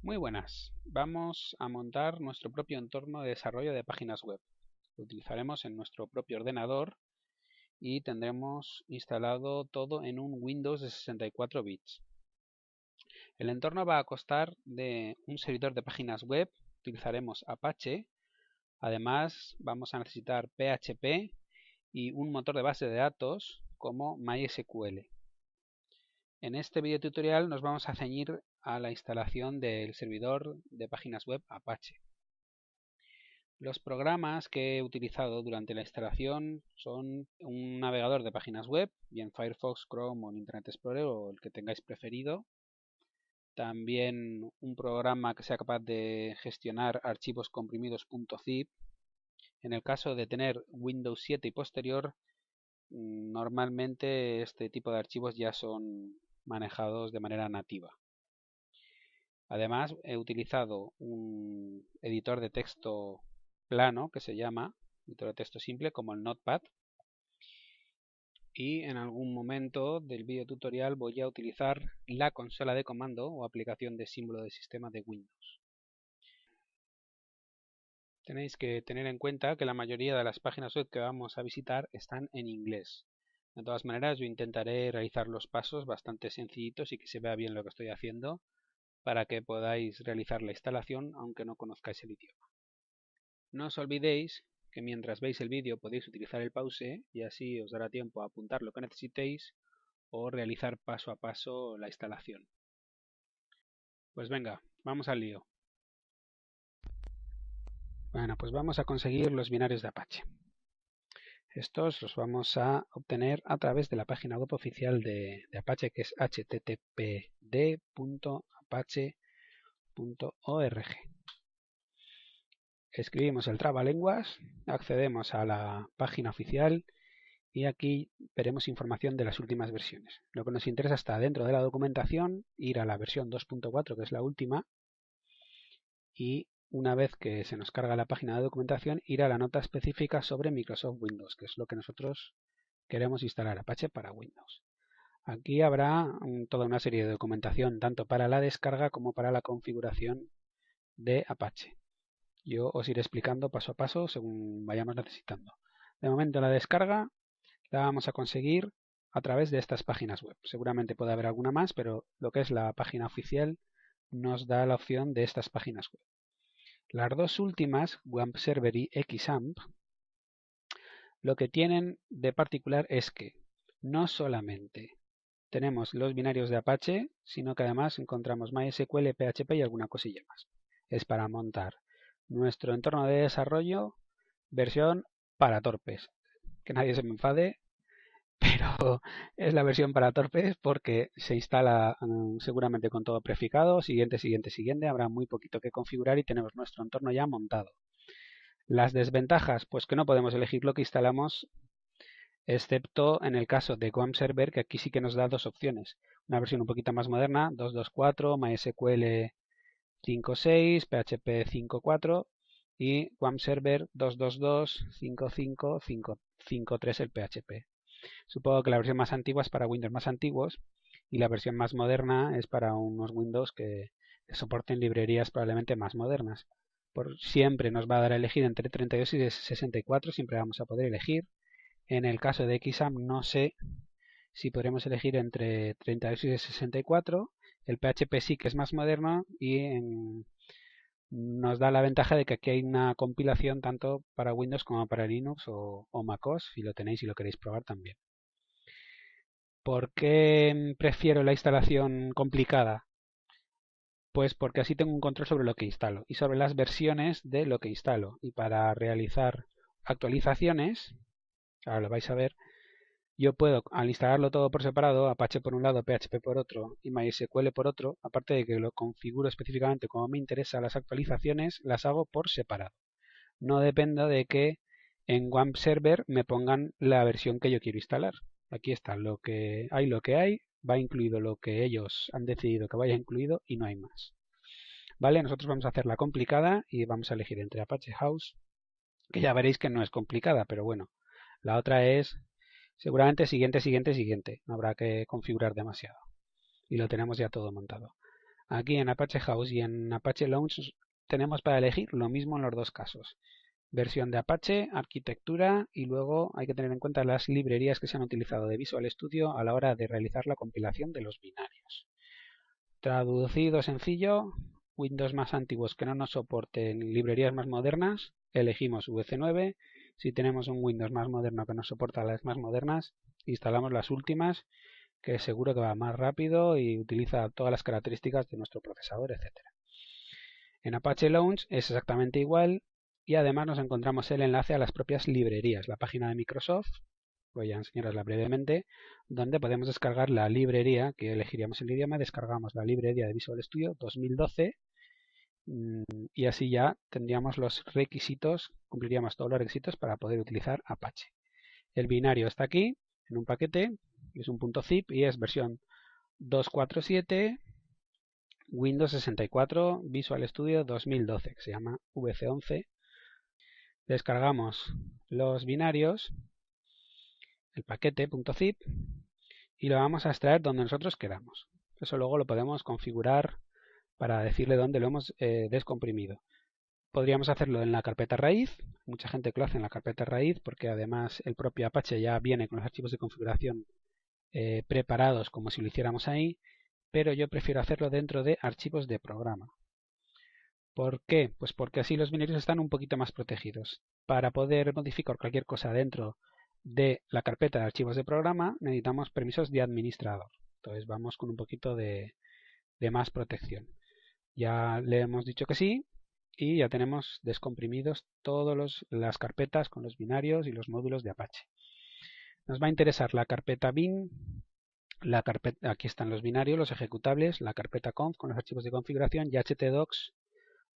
Muy buenas. Vamos a montar nuestro propio entorno de desarrollo de páginas web. Lo utilizaremos en nuestro propio ordenador y tendremos instalado todo en un Windows de 64 bits. El entorno va a constar de un servidor de páginas web, utilizaremos Apache, además vamos a necesitar PHP y un motor de base de datos como MySQL. En este video tutorial nos vamos a ceñir a la instalación del servidor de páginas web Apache. Los programas que he utilizado durante la instalación son un navegador de páginas web, bien Firefox, Chrome o Internet Explorer o el que tengáis preferido. También un programa que sea capaz de gestionar archivos comprimidos .zip. En el caso de tener Windows 7 y posterior, normalmente este tipo de archivos ya son manejados de manera nativa. Además, he utilizado un editor de texto plano que se llama editor de texto simple como el Notepad, y en algún momento del vídeo tutorial voy a utilizar la consola de comando o aplicación de símbolo de sistema de Windows. Tenéis que tener en cuenta que la mayoría de las páginas web que vamos a visitar están en inglés. De todas maneras, yo intentaré realizar los pasos bastante sencillitos y que se vea bien lo que estoy haciendo para que podáis realizar la instalación aunque no conozcáis el idioma. No os olvidéis que mientras veis el vídeo podéis utilizar el pause y así os dará tiempo a apuntar lo que necesitéis o realizar paso a paso la instalación. Pues venga, vamos al lío. Bueno, pues vamos a conseguir los binarios de Apache. Estos los vamos a obtener a través de la página web oficial de Apache, que es httpd.apache.org. Escribimos el trabalenguas, accedemos a la página oficial y aquí veremos información de las últimas versiones. Lo que nos interesa está dentro de la documentación, ir a la versión 2.4, que es la última, y una vez que se nos carga la página de documentación, ir a la nota específica sobre Microsoft Windows, que es lo que nosotros queremos instalar, Apache para Windows. Aquí habrá toda una serie de documentación, tanto para la descarga como para la configuración de Apache. Yo os iré explicando paso a paso según vayamos necesitando. De momento la descarga la vamos a conseguir a través de estas páginas web. Seguramente puede haber alguna más, pero lo que es la página oficial nos da la opción de estas páginas web. Las dos últimas, WAMP Server y XAMPP, lo que tienen de particular es que no solamente tenemos los binarios de Apache, sino que además encontramos MySQL, PHP y alguna cosilla más. Es para montar nuestro entorno de desarrollo versión para torpes. Que nadie se me enfade, pero es la versión para torpes porque se instala seguramente con todo prefijado, siguiente, habrá muy poquito que configurar y tenemos nuestro entorno ya montado. Las desventajas, pues que no podemos elegir lo que instalamos, excepto en el caso de WAMP Server, que aquí sí que nos da dos opciones. Una versión un poquito más moderna, 2.2.4, MySQL 5.6, PHP 5.4 y WAMP Server 2.2.2, 5.5, 5.3 el PHP. Supongo que la versión más antigua es para Windows más antiguos y la versión más moderna es para unos Windows que soporten librerías probablemente más modernas. Siempre nos va a dar a elegir entre 32 y 64, siempre vamos a poder elegir. En el caso de XAMPP no sé si podremos elegir entre 32 y 64. El PHP sí que es más moderno y nos da la ventaja de que aquí hay una compilación tanto para Windows como para Linux o MacOS, si lo tenéis y lo queréis probar también. ¿Por qué prefiero la instalación complicada? Pues porque así tengo un control sobre lo que instalo y sobre las versiones de lo que instalo. Y para realizar actualizaciones, ahora lo vais a ver, yo puedo, al instalarlo todo por separado, Apache por un lado, PHP por otro y MySQL por otro, aparte de que lo configuro específicamente como me interesa, las actualizaciones las hago por separado. No dependo de que en WAMP Server me pongan la versión que yo quiero instalar. Aquí está lo que hay, va incluido lo que ellos han decidido que vaya incluido y no hay más. Vale, nosotros vamos a hacer la complicada y vamos a elegir entre Apache House, que ya veréis que no es complicada, pero bueno, la otra es seguramente siguiente, no habrá que configurar demasiado y lo tenemos ya todo montado. Aquí en Apache House y en Apache Launch tenemos para elegir lo mismo en los dos casos. Versión de Apache, arquitectura y luego hay que tener en cuenta las librerías que se han utilizado de Visual Studio a la hora de realizar la compilación de los binarios. Traducido sencillo, Windows más antiguos que no nos soporten librerías más modernas, elegimos VC9. Si tenemos un Windows más moderno que nos soporta las más modernas, instalamos las últimas, que seguro que va más rápido y utiliza todas las características de nuestro procesador, etc. En Apache Launch es exactamente igual y además nos encontramos el enlace a las propias librerías, la página de Microsoft, voy a enseñarosla brevemente, donde podemos descargar la librería, que elegiríamos el idioma, descargamos la librería de Visual Studio 2012 y así ya tendríamos los requisitos, cumpliríamos todos los requisitos para poder utilizar Apache. El binario está aquí, en un paquete, es un .zip y es versión 247 Windows 64 Visual Studio 2012, que se llama VC11. Descargamos los binarios, el paquete .zip, y lo vamos a extraer donde nosotros queramos. Eso luego lo podemos configurar para decirle dónde lo hemos descomprimido. Podríamos hacerlo en la carpeta raíz, mucha gente que lo hace en la carpeta raíz porque además el propio Apache ya viene con los archivos de configuración preparados como si lo hiciéramos ahí, pero yo prefiero hacerlo dentro de archivos de programa. ¿Por qué? Pues porque así los binarios están un poquito más protegidos. Para poder modificar cualquier cosa dentro de la carpeta de archivos de programa necesitamos permisos de administrador. Entonces vamos con un poquito de más protección. Ya le hemos dicho que sí y ya tenemos descomprimidos todas las carpetas con los binarios y los módulos de Apache. Nos va a interesar la carpeta bin, aquí están los binarios, los ejecutables, la carpeta conf con los archivos de configuración y htdocs,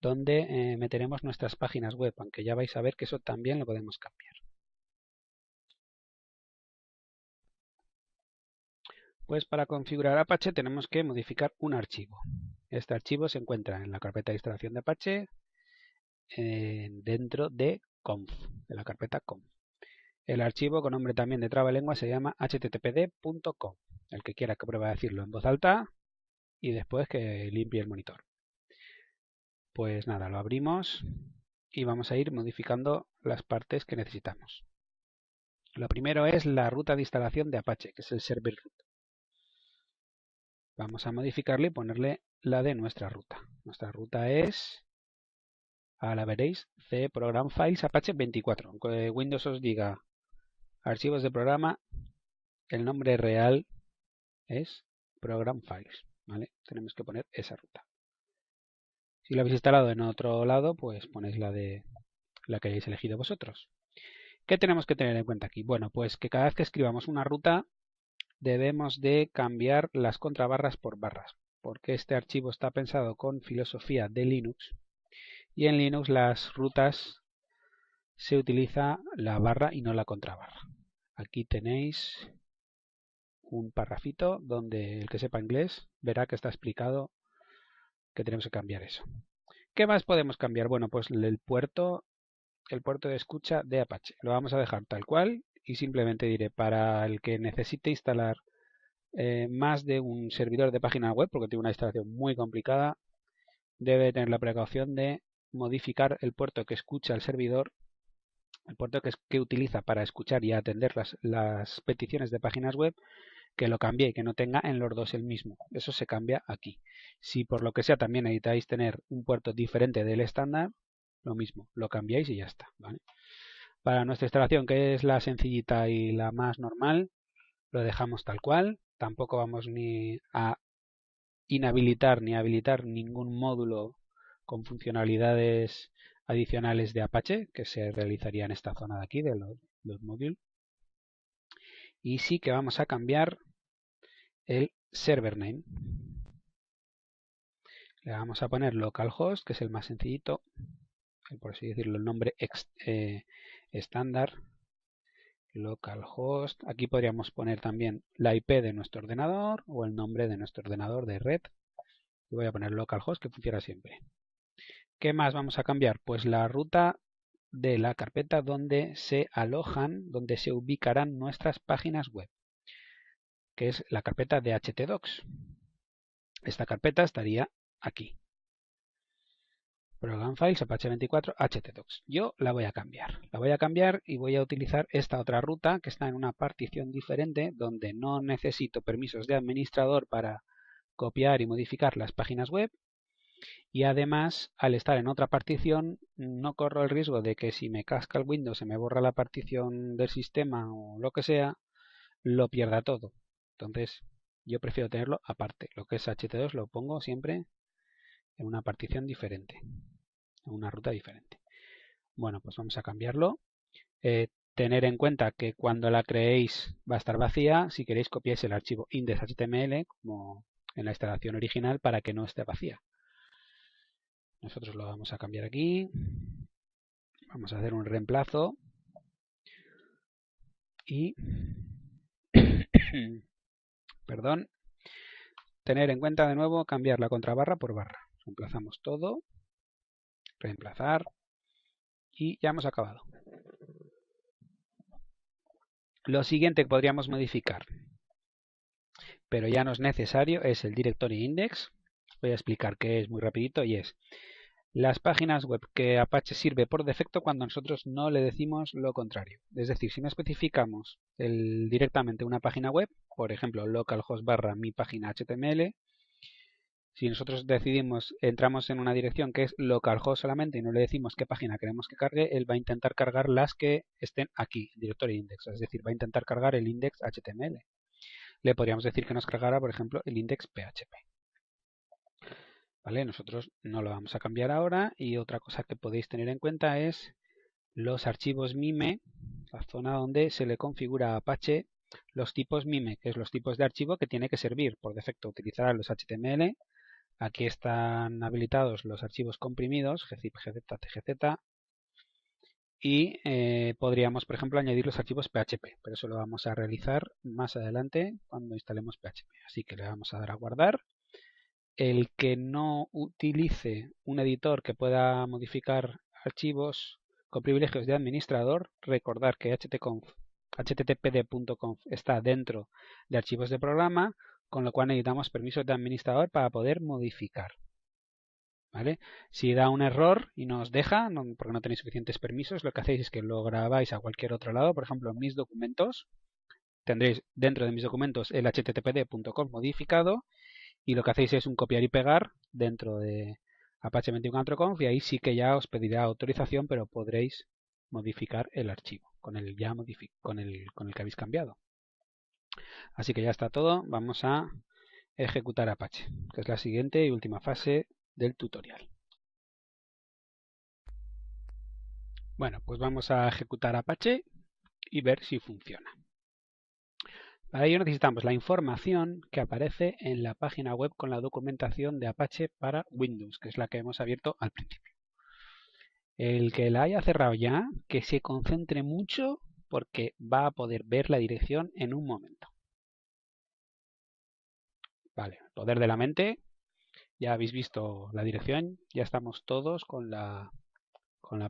donde meteremos nuestras páginas web, aunque ya vais a ver que eso también lo podemos cambiar. Pues para configurar Apache tenemos que modificar un archivo. Este archivo se encuentra en la carpeta de instalación de Apache dentro de conf, de la carpeta conf. El archivo con nombre también de trabalengua se llama httpd.conf. El que quiera que pruebe a decirlo en voz alta y después que limpie el monitor. Pues nada, lo abrimos y vamos a ir modificando las partes que necesitamos. Lo primero es la ruta de instalación de Apache, que es el server root. Vamos a modificarle y ponerle la de nuestra ruta. Nuestra ruta es, ahora veréis, C Program Files Apache 24. Aunque Windows os diga archivos de programa, el nombre real es Program Files, ¿vale? Tenemos que poner esa ruta. Si lo habéis instalado en otro lado, pues ponéis la que hayáis elegido vosotros. ¿Qué tenemos que tener en cuenta aquí? Bueno, pues que cada vez que escribamos una ruta debemos de cambiar las contrabarras por barras, porque este archivo está pensado con filosofía de Linux y en Linux las rutas se utiliza la barra y no la contrabarra. Aquí tenéis un parrafito donde el que sepa inglés verá que está explicado que tenemos que cambiar eso. ¿Qué más podemos cambiar? Bueno, pues el puerto de escucha de Apache. Lo vamos a dejar tal cual y simplemente diré para el que necesite instalar más de un servidor de página web, porque tiene una instalación muy complicada, debe tener la precaución de modificar el puerto que escucha el servidor, el puerto que utiliza para escuchar y atender las peticiones de páginas web, que lo cambie y que no tenga en los dos el mismo. Eso se cambia aquí. Si por lo que sea también necesitáis tener un puerto diferente del estándar, lo mismo, lo cambiáis y ya está, ¿vale? Para nuestra instalación, que es la sencillita y la más normal, lo dejamos tal cual. Tampoco vamos ni a inhabilitar ni habilitar ningún módulo con funcionalidades adicionales de Apache que se realizaría en esta zona de aquí de los módulos. Y sí que vamos a cambiar el server name. Le vamos a poner localhost, que es el más sencillito, por así decirlo, el nombre estándar. Localhost. Aquí podríamos poner también la IP de nuestro ordenador o el nombre de nuestro ordenador de red. Y voy a poner localhost, que funciona siempre. ¿Qué más vamos a cambiar? Pues la ruta de la carpeta donde se alojan, donde se ubicarán nuestras páginas web, que es la carpeta de htdocs. Esta carpeta estaría aquí. Program Files, Apache 24, htdocs. Yo la voy a cambiar. La voy a cambiar y voy a utilizar esta otra ruta que está en una partición diferente donde no necesito permisos de administrador para copiar y modificar las páginas web. Y además, al estar en otra partición, no corro el riesgo de que si me casca el Windows, se me borra la partición del sistema o lo que sea, lo pierda todo. Entonces, yo prefiero tenerlo aparte. Lo que es ht2 lo pongo siempre en una partición diferente, en una ruta diferente. Bueno, pues vamos a cambiarlo. Tener en cuenta que cuando la creéis va a estar vacía. Si queréis, copiáis el archivo index.html como en la instalación original para que no esté vacía. Nosotros lo vamos a cambiar aquí. Vamos a hacer un reemplazo. Y perdón, tener en cuenta de nuevo cambiar la contrabarra por barra. Reemplazamos todo, reemplazar y ya hemos acabado. Lo siguiente que podríamos modificar, pero ya no es necesario, es el directory index. Voy a explicar qué es muy rapidito y es las páginas web que Apache sirve por defecto cuando nosotros no le decimos lo contrario. Es decir, si no especificamos directamente una página web, por ejemplo, localhost barra mi página HTML, si nosotros decidimos, entramos en una dirección que es localhost solamente y no le decimos qué página queremos que cargue, él va a intentar cargar las que estén aquí, directory index, es decir, va a intentar cargar el index HTML. Le podríamos decir que nos cargara, por ejemplo, el index PHP. ¿Vale? Nosotros no lo vamos a cambiar ahora. Y otra cosa que podéis tener en cuenta es los archivos MIME, la zona donde se le configura a Apache los tipos MIME, que es los tipos de archivo que tiene que servir. Por defecto utilizará los HTML. Aquí están habilitados los archivos comprimidos, gzip, gz, tgz. Y podríamos, por ejemplo, añadir los archivos PHP, pero eso lo vamos a realizar más adelante cuando instalemos PHP. Así que le vamos a dar a guardar. El que no utilice un editor que pueda modificar archivos con privilegios de administrador, recordar que httpd.conf está dentro de archivos de programa, con lo cual necesitamos permisos de administrador para poder modificar. ¿Vale? Si da un error y no os deja, porque no tenéis suficientes permisos, lo que hacéis es que lo grabáis a cualquier otro lado, por ejemplo en mis documentos, tendréis dentro de mis documentos el httpd.conf modificado y lo que hacéis es un copiar y pegar dentro de Apache 24conf y ahí sí que ya os pedirá autorización, pero podréis modificar el archivo con el que habéis cambiado. Así que ya está todo. Vamos a ejecutar Apache, que es la siguiente y última fase del tutorial. Bueno, pues vamos a ejecutar Apache y ver si funciona. Para ello necesitamos la información que aparece en la página web con la documentación de Apache para Windows, que es la que hemos abierto al principio. El que la haya cerrado ya, que se concentre mucho porque va a poder ver la dirección en un momento. Vale, poder de la mente. Ya habéis visto la dirección, ya estamos todos con la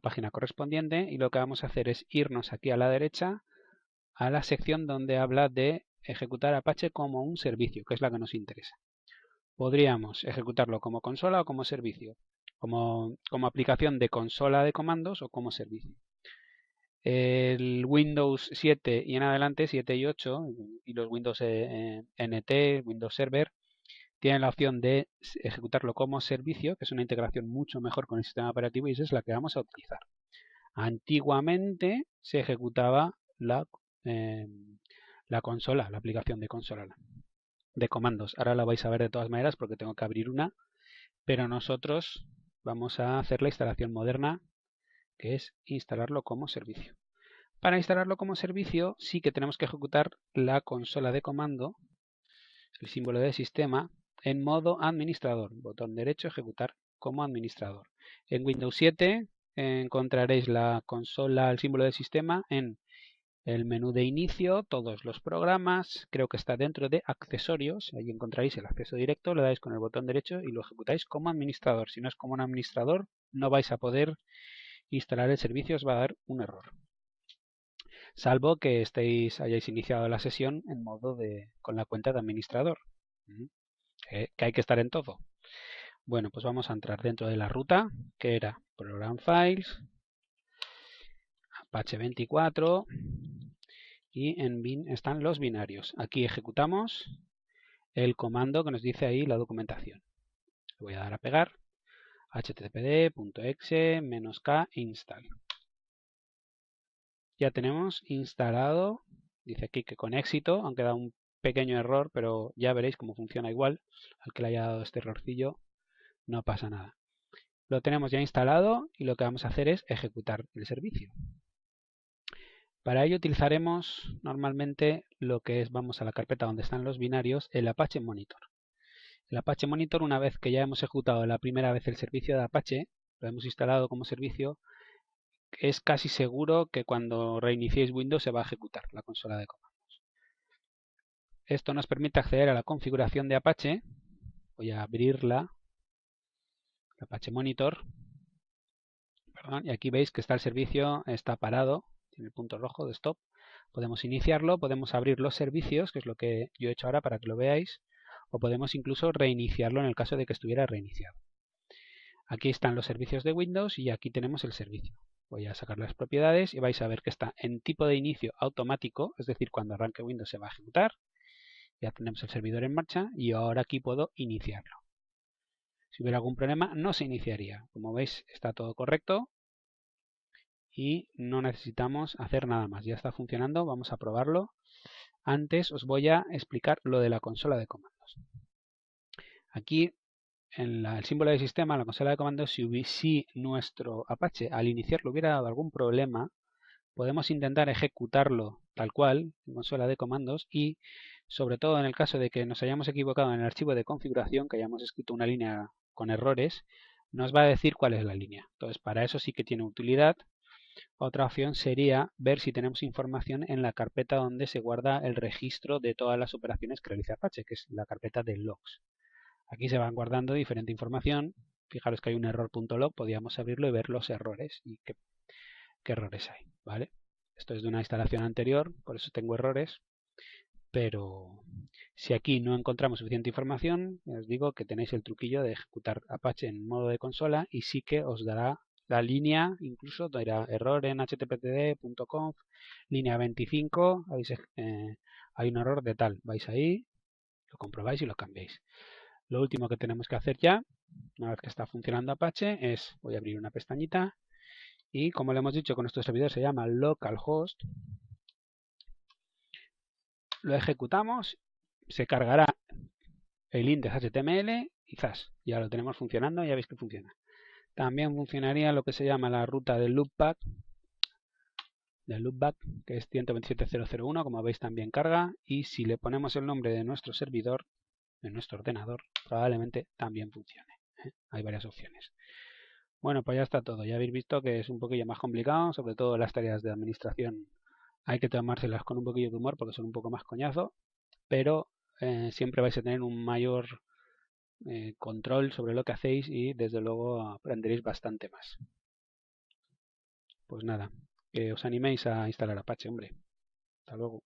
página correspondiente y lo que vamos a hacer es irnos aquí a la derecha a la sección donde habla de ejecutar Apache como un servicio, que es la que nos interesa. Podríamos ejecutarlo como consola o como servicio, como aplicación de consola de comandos o como servicio. El Windows 7 y en adelante, 7 y 8, y los Windows NT, Windows Server, tienen la opción de ejecutarlo como servicio, que es una integración mucho mejor con el sistema operativo y esa es la que vamos a utilizar. Antiguamente se ejecutaba la consola, la aplicación de consola de comandos. Ahora la vais a ver de todas maneras porque tengo que abrir una, pero nosotros vamos a hacer la instalación moderna, que es instalarlo como servicio. Para instalarlo como servicio sí que tenemos que ejecutar la consola de comando, el símbolo de sistema, en modo administrador. Botón derecho, ejecutar como administrador. En Windows 7 encontraréis la consola, el símbolo de sistema en el menú de inicio, todos los programas, creo que está dentro de accesorios, ahí encontraréis el acceso directo, le dais con el botón derecho y lo ejecutáis como administrador. Si no es como un administrador, no vais a poder instalar el servicio, os va a dar un error. Salvo que hayáis iniciado la sesión en modo con la cuenta de administrador, que hay que estar en todo. Bueno, pues vamos a entrar dentro de la ruta, que era Program Files, Apache 24, y en bin están los binarios. Aquí ejecutamos el comando que nos dice ahí la documentación. Le voy a dar a pegar, httpd.exe -k install. Ya tenemos instalado, dice aquí que con éxito, aunque da un pequeño error, pero ya veréis cómo funciona igual. Al que le haya dado este errorcillo, no pasa nada. Lo tenemos ya instalado y lo que vamos a hacer es ejecutar el servicio. Para ello utilizaremos normalmente lo que es, vamos a la carpeta donde están los binarios, el Apache Monitor. El Apache Monitor, una vez que ya hemos ejecutado la primera vez el servicio de Apache, lo hemos instalado como servicio, es casi seguro que cuando reiniciéis Windows se va a ejecutar la consola de comandos. Esto nos permite acceder a la configuración de Apache. Voy a abrirla, Apache Monitor, perdón, y aquí veis que está el servicio, está parado, tiene el punto rojo de stop. Podemos iniciarlo, podemos abrir los servicios, que es lo que yo he hecho ahora para que lo veáis, o podemos incluso reiniciarlo en el caso de que estuviera reiniciado. Aquí están los servicios de Windows y aquí tenemos el servicio. Voy a sacar las propiedades y vais a ver que está en tipo de inicio automático, es decir, cuando arranque Windows se va a ejecutar. Ya tenemos el servidor en marcha y ahora aquí puedo iniciarlo. Si hubiera algún problema no se iniciaría. Como veis está todo correcto y no necesitamos hacer nada más. Ya está funcionando, vamos a probarlo. Antes os voy a explicar lo de la consola de comandos. Aquí en el símbolo de sistema, la consola de comandos, si nuestro Apache al iniciarlo hubiera dado algún problema, podemos intentar ejecutarlo tal cual en consola de comandos y sobre todo en el caso de que nos hayamos equivocado en el archivo de configuración, que hayamos escrito una línea con errores, nos va a decir cuál es la línea. Entonces para eso sí que tiene utilidad. Otra opción sería ver si tenemos información en la carpeta donde se guarda el registro de todas las operaciones que realiza Apache, que es la carpeta de logs. Aquí se van guardando diferente información. Fijaros que hay un error.log, podríamos abrirlo y ver los errores y qué errores hay, ¿vale? Esto es de una instalación anterior, por eso tengo errores, pero si aquí no encontramos suficiente información, os digo que tenéis el truquillo de ejecutar Apache en modo de consola y sí que os dará la línea, incluso dirá error en httpd.conf, línea 25, hay un error de tal, vais ahí, lo comprobáis y lo cambiáis. Lo último que tenemos que hacer ya, una vez que está funcionando Apache, es, voy a abrir una pestañita y como le hemos dicho que nuestro servidor se llama localhost, lo ejecutamos, se cargará el index HTML y ¡zas! Ya lo tenemos funcionando, ya veis que funciona. También funcionaría lo que se llama la ruta del loopback, que es 127.0.0.1, como veis también carga, y si le ponemos el nombre de nuestro servidor, de nuestro ordenador, probablemente también funcione. Hay varias opciones. Bueno, pues ya está todo. Ya habéis visto que es un poquillo más complicado, sobre todo las tareas de administración hay que tomárselas con un poquillo de humor porque son un poco más coñazo, pero siempre vais a tener un mayor control sobre lo que hacéis y desde luego aprenderéis bastante más. Pues nada, que os animéis a instalar Apache, hombre. Hasta luego.